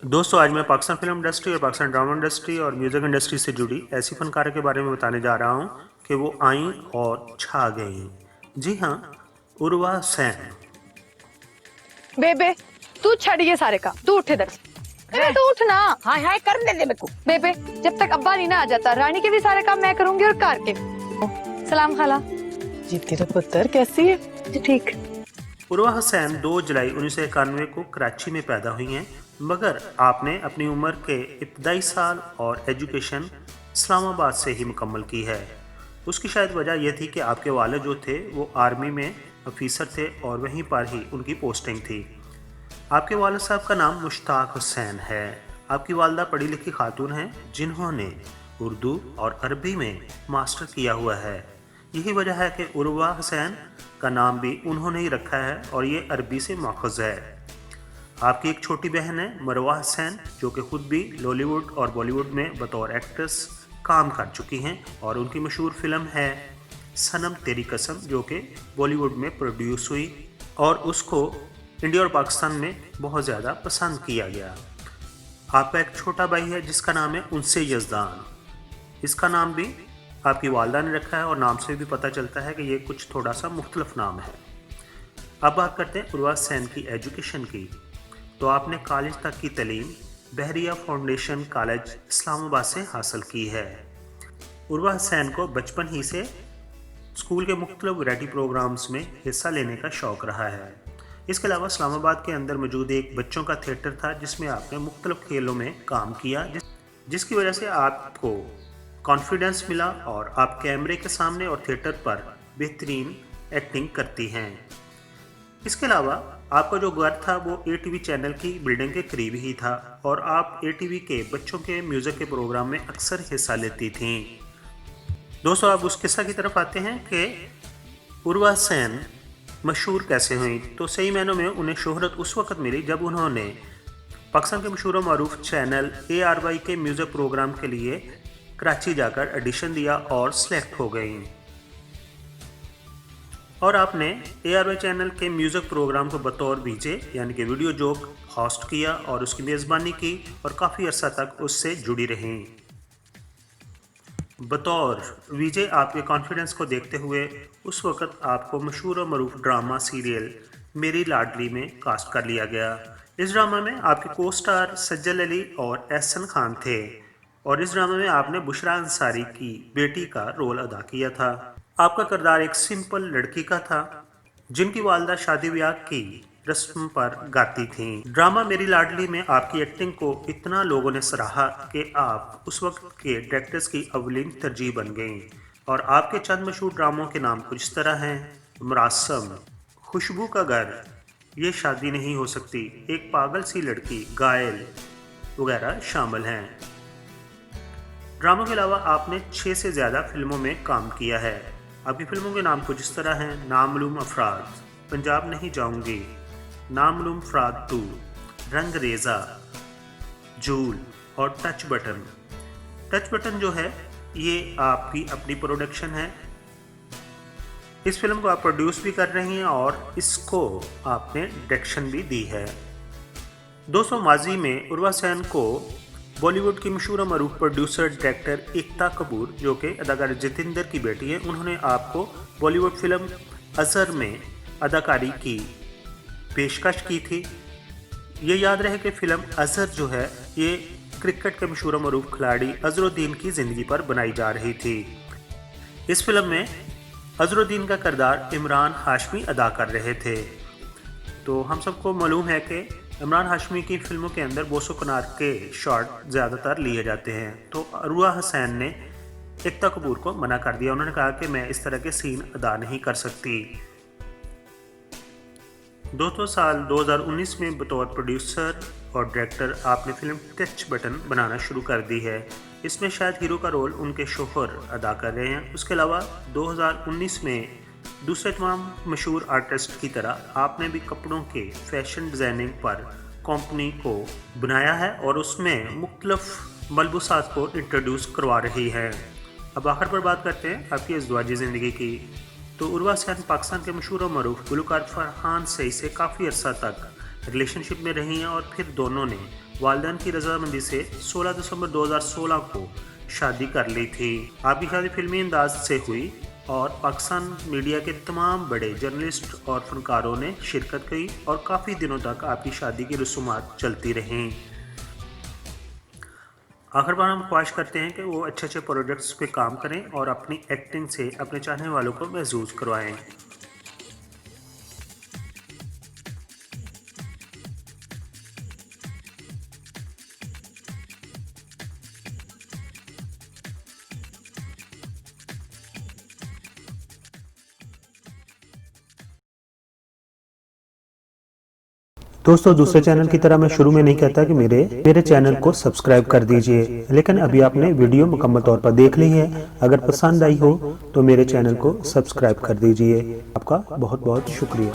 दोस्तों, आज मैं पाकिस्तान फिल्म इंडस्ट्री और पाकिस्तान ड्रामा इंडस्ट्री और म्यूज़िक इंडस्ट्री से जुड़ी ऐसी फ़नकारों के बारे में बताने जा रहा हूँ कि वो आईं और छा गईं। जी हाँ, उर्वा सेन। बेबे, तू छड़ ये सारे काम, तू उठ इधर से। बेबे तू उठ ना। हाँ हाँ कर दे मेरे को। बेबे, जब तक अब्बा नहीं ना आ जाता, रानी के भी सारे काम मैं करूंगी और कार के भी। सलाम खाला जी तेरा पुत्र कैसी है? जी ठीक। उर्वा हुसैन 2 जुलाई 1991 को कराची में पैदा हुई हैं, मगर आपने अपनी उम्र के इब्तदाई साल और एजुकेशन इस्लामाबाद से ही मुकम्मल की है। उसकी शायद वजह यह थी कि आपके वालिद जो थे वो आर्मी में ऑफिसर थे और वहीं पर ही उनकी पोस्टिंग थी। आपके वालिद साहब का नाम मुश्ताक हुसैन है। आपकी वालदा पढ़ी लिखी खातून हैं जिन्होंने उर्दू और अरबी में मास्टर किया हुआ है। यही वजह है कि उर्वा हुसैन का नाम भी उन्होंने ही रखा है और ये अरबी से माखुज़ है। आपकी एक छोटी बहन है मरवा हुसैन, जो कि खुद भी लॉलीवुड और बॉलीवुड में बतौर एक्ट्रेस काम कर चुकी हैं और उनकी मशहूर फिल्म है सनम तेरी कसम, जो कि बॉलीवुड में प्रोड्यूस हुई और उसको इंडिया और पाकिस्तान में बहुत ज़्यादा पसंद किया गया। आपका एक छोटा भाई है जिसका नाम है उनसे यज़दान। इसका नाम भी आपकी वालदा ने रखा है और नाम से भी पता चलता है कि ये कुछ थोड़ा सा मुख्तलिफ नाम है। अब बात करते हैं उर्वा सेन की एजुकेशन की। तो आपने कॉलेज तक की तालीम बहरिया फाउंडेशन कॉलेज इस्लामाबाद से हासिल की है। उर्वा सेन को बचपन ही से स्कूल के मुख्तलिफ वैरायटी प्रोग्राम्स में हिस्सा लेने का शौक़ रहा है। इसके अलावा इस्लामाबाद के अंदर मौजूद एक बच्चों का थिएटर था जिसमें आपने मुख्तलिफ खेलों में काम किया, जिसकी वजह से आपको कॉन्फिडेंस मिला और आप कैमरे के सामने और थिएटर पर बेहतरीन एक्टिंग करती हैं। इसके अलावा आपका जो घर था वो ATV चैनल की बिल्डिंग के करीब ही था और आप ATV के बच्चों के म्यूज़िक के प्रोग्राम में अक्सर हिस्सा लेती थीं। दोस्तों, अब उस किस्सा की तरफ आते हैं कि उर्वा सेन मशहूर कैसे हुई। तो सही मायनों में उन्हें शोहरत उस वक्त मिली जब उन्होंने पाकिस्तान के मशहूर और मारूफ चैनल ARY के म्यूज़िक प्रोग्राम के लिए कराची जाकर ऑडिशन दिया और सिलेक्ट हो गई और आपने ARY चैनल के म्यूज़िक प्रोग्राम को बतौर VJ यानी कि वीडियो जोक होस्ट किया और उसकी मेज़बानी की और काफ़ी अर्सा तक उससे जुड़ी रहीं। बतौर VJ आपके कॉन्फिडेंस को देखते हुए उस वक़्त आपको मशहूर और मरूफ ड्रामा सीरियल मेरी लाडली में कास्ट कर लिया गया। इस ड्रामा में आपके को स्टार सज्जल अली और एहसन खान थे और इस ड्रामा में आपने बुशरा अंसारी की बेटी का रोल अदा किया था। आपका किरदार एक सिंपल लड़की का था जिनकी वालदा शादी ब्याह की रस्म पर गाती थीं। ड्रामा मेरी लाडली में आपकी एक्टिंग को इतना लोगों ने सराहा कि आप उस वक्त के डायरेक्टर्स की अवलीन तरजीह बन गईं और आपके चंद मशहूर ड्रामों के नाम कुछ इस तरह हैं: मरासम, खुशबू का घर, ये शादी नहीं हो सकती, एक पागल सी लड़की, घायल वगैरह शामिल हैं। ड्रामों के अलावा आपने 6 से ज़्यादा फिल्मों में काम किया है। आपकी फिल्मों के नाम कुछ इस तरह हैं: नामालूम अफराद, पंजाब नहीं जाऊंगी, नामालूम अफराद 2, रंग रेज़ा, जूल और टच बटन। टच बटन जो है ये आपकी अपनी प्रोडक्शन है। इस फिल्म को आप प्रोड्यूस भी कर रही हैं और इसको आपने डायरेक्शन भी दी है। दोस्तों, माजी में उर्वा सेन को बॉलीवुड की मशहूर और मरूफ प्रोड्यूसर डायरेक्टर एकता कपूर, जो कि अदाकार जितेंद्र की बेटी है, उन्होंने आपको बॉलीवुड फिल्म अज़हर में अदाकारी की पेशकश की थी। ये याद रहे कि फिल्म अज़हर जो है ये क्रिकेट के मशहूर और मरूफ खिलाड़ी अज़हरुद्दीन की ज़िंदगी पर बनाई जा रही थी। इस फिल्म में अज़हरुद्दीन का किरदार इमरान हाशमी अदा कर रहे थे। तो हम सबको मालूम है कि इमरान हाशमी की फिल्मों के अंदर बोसो कनार के शॉट ज़्यादातर लिए जाते हैं। तो उर्वा हुसैन ने एकता कपूर को मना कर दिया। उन्होंने कहा कि मैं इस तरह के सीन अदा नहीं कर सकती। दोस्तों, साल 2019 में बतौर प्रोड्यूसर और डायरेक्टर आपने फिल्म टच बटन बनाना शुरू कर दी है। इसमें शायद हीरो का रोल उनके शोहर अदा कर रहे हैं। उसके अलावा 2019 में दूसरे तमाम मशहूर आर्टिस्ट की तरह आपने भी कपड़ों के फैशन डिज़ाइनिंग पर कंपनी को बनाया है और उसमें मुख्तलिफ मलबूसात को इंट्रोड्यूस करवा रही है। अब आखिर पर बात करते हैं आपकी अज़दवाजी ज़िंदगी की। तो उर्वा सेन पाकिस्तान के मशहूर और मरूफ गुलकार फरहान सईद से काफ़ी अर्सा तक रिलेशनशिप में रही हैं और फिर दोनों ने वालिदैन की रजामंदी से 16 दिसंबर 2016 को शादी कर ली थी। आपकी शादी फिल्मी अंदाज से हुई और पाकिस्तान मीडिया के तमाम बड़े जर्नलिस्ट और फनकारों ने शिरकत की और काफ़ी दिनों तक आपकी शादी की रसूमात चलती रहीं। आखिर बार हम ख्वाहिश करते हैं कि वो अच्छे अच्छे प्रोजेक्ट्स पे काम करें और अपनी एक्टिंग से अपने चाहने वालों को महसूस करवाएं। दोस्तों, दूसरे चैनल की तरह मैं शुरू में नहीं कहता कि मेरे चैनल को सब्सक्राइब कर दीजिए, लेकिन अभी आपने वीडियो मुकम्मल तौर पर देख ली है। अगर पसंद आई हो तो मेरे चैनल को सब्सक्राइब कर दीजिए। आपका बहुत बहुत शुक्रिया।